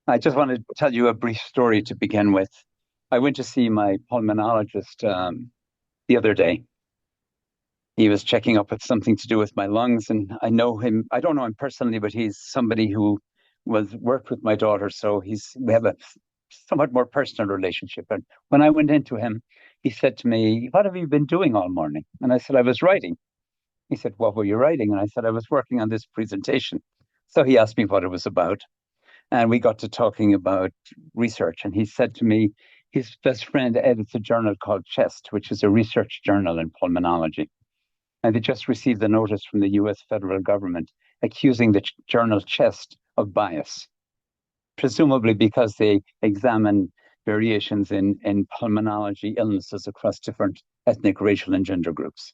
I just want to tell you a brief story to begin with. I went to see my pulmonologist the other day. He was checking up with something to do with my lungs, and I know him. I don't know him personally, but he's somebody who was worked with my daughter, so we have a somewhat more personal relationship. And when I went into him, he said to me, "What have you been doing all morning?" And I said, "I was writing." He said, "What were you writing?" And I said, "I was working on this presentation." So he asked me what it was about. And we got to talking about research. And he said to me, his best friend edits a journal called Chest, which is a research journal in pulmonology. And they just received a notice from the US federal government accusing the journal Chest of bias, presumably because they examine variations in pulmonology illnesses across different ethnic, racial, and gender groups.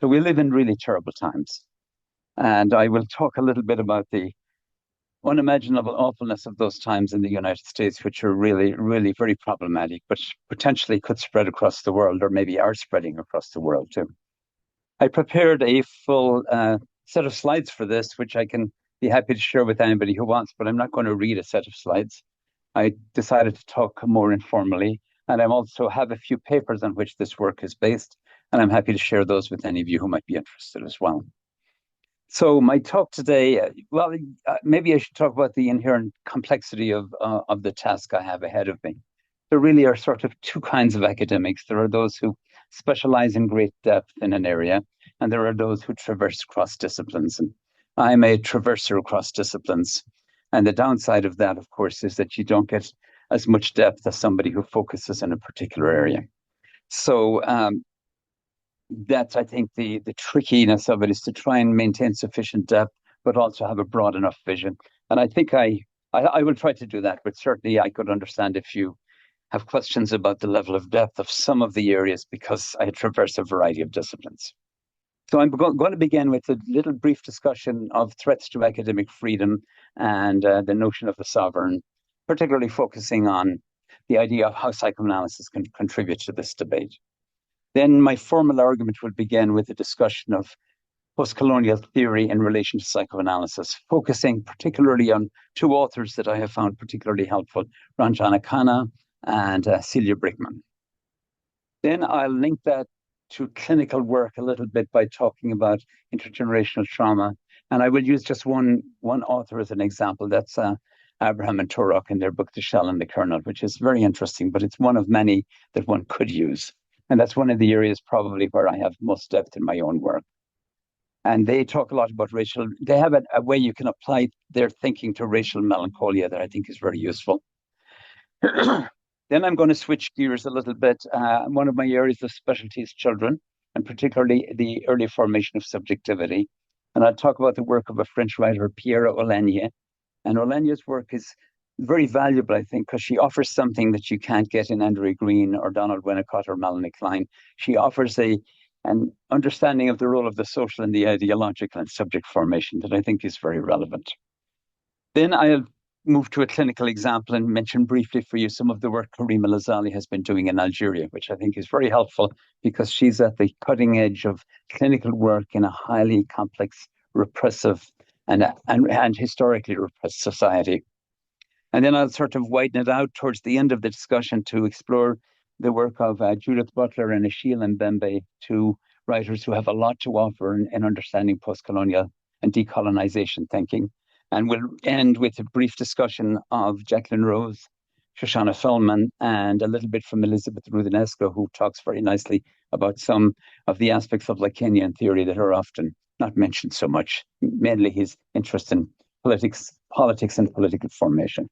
So we live in really terrible times. And I will talk a little bit about the unimaginable awfulness of those times in the United States, which are really, really very problematic, but potentially could spread across the world, or maybe are spreading across the world too. I prepared a full set of slides for this, which I can be happy to share with anybody who wants, but I'm not going to read a set of slides. I decided to talk more informally, and I also have a few papers on which this work is based, and I'm happy to share those with any of you who might be interested as well. So my talk today, maybe I should talk about the inherent complexity of the task I have ahead of me. There really are sort of two kinds of academics. There are those who specialize in great depth in an area, and there are those who traverse across disciplines. And I'm a traverser across disciplines. And the downside of that, of course, is that you don't get as much depth as somebody who focuses in a particular area. So that's, I think, the trickiness of it is to try and maintain sufficient depth, but also have a broad enough vision. And I think I will try to do that, but certainly I could understand if you have questions about the level of depth of some of the areas, because I traverse a variety of disciplines. So I'm going to begin with a little brief discussion of threats to academic freedom and the notion of the sovereign, particularly focusing on the idea of how psychoanalysis can contribute to this debate. Then my formal argument will begin with a discussion of post-colonial theory in relation to psychoanalysis, focusing particularly on two authors that I have found particularly helpful, Ranjana Khanna and Celia Brickman. Then I'll link that to clinical work a little bit by talking about intergenerational trauma. And I will use just one author as an example. That's Abraham and Torok in their book, The Shell and the Kernel, which is very interesting, but it's one of many that one could use. And that's one of the areas probably where I have most depth in my own work. And they talk a lot about racial, they have a way you can apply their thinking to racial melancholia that I think is very useful. Then I'm going to switch gears a little bit. One of my areas of specialty is children, and particularly the early formation of subjectivity. And I'll talk about the work of a French writer, Piera Aulagnier. And Aulagnier's work is very valuable, I think, because she offers something that you can't get in Andrew Green or Donald Winnicott or Melanie Klein. She offers an understanding of the role of the social and the ideological and subject formation that I think is very relevant. Then I'll move to a clinical example and mention briefly for you some of the work Karima Lazali has been doing in Algeria, which I think is very helpful because she's at the cutting edge of clinical work in a highly complex, repressive, and historically repressed society. And then I'll sort of widen it out towards the end of the discussion to explore the work of Judith Butler and Achille Mbembe, two writers who have a lot to offer in understanding post-colonial and decolonization thinking. And we'll end with a brief discussion of Jacqueline Rose, Shoshana Feldman, and a little bit from Elizabeth Rudinesco, who talks very nicely about some of the aspects of Lacanian theory that are often not mentioned so much, mainly his interest in politics and political formation.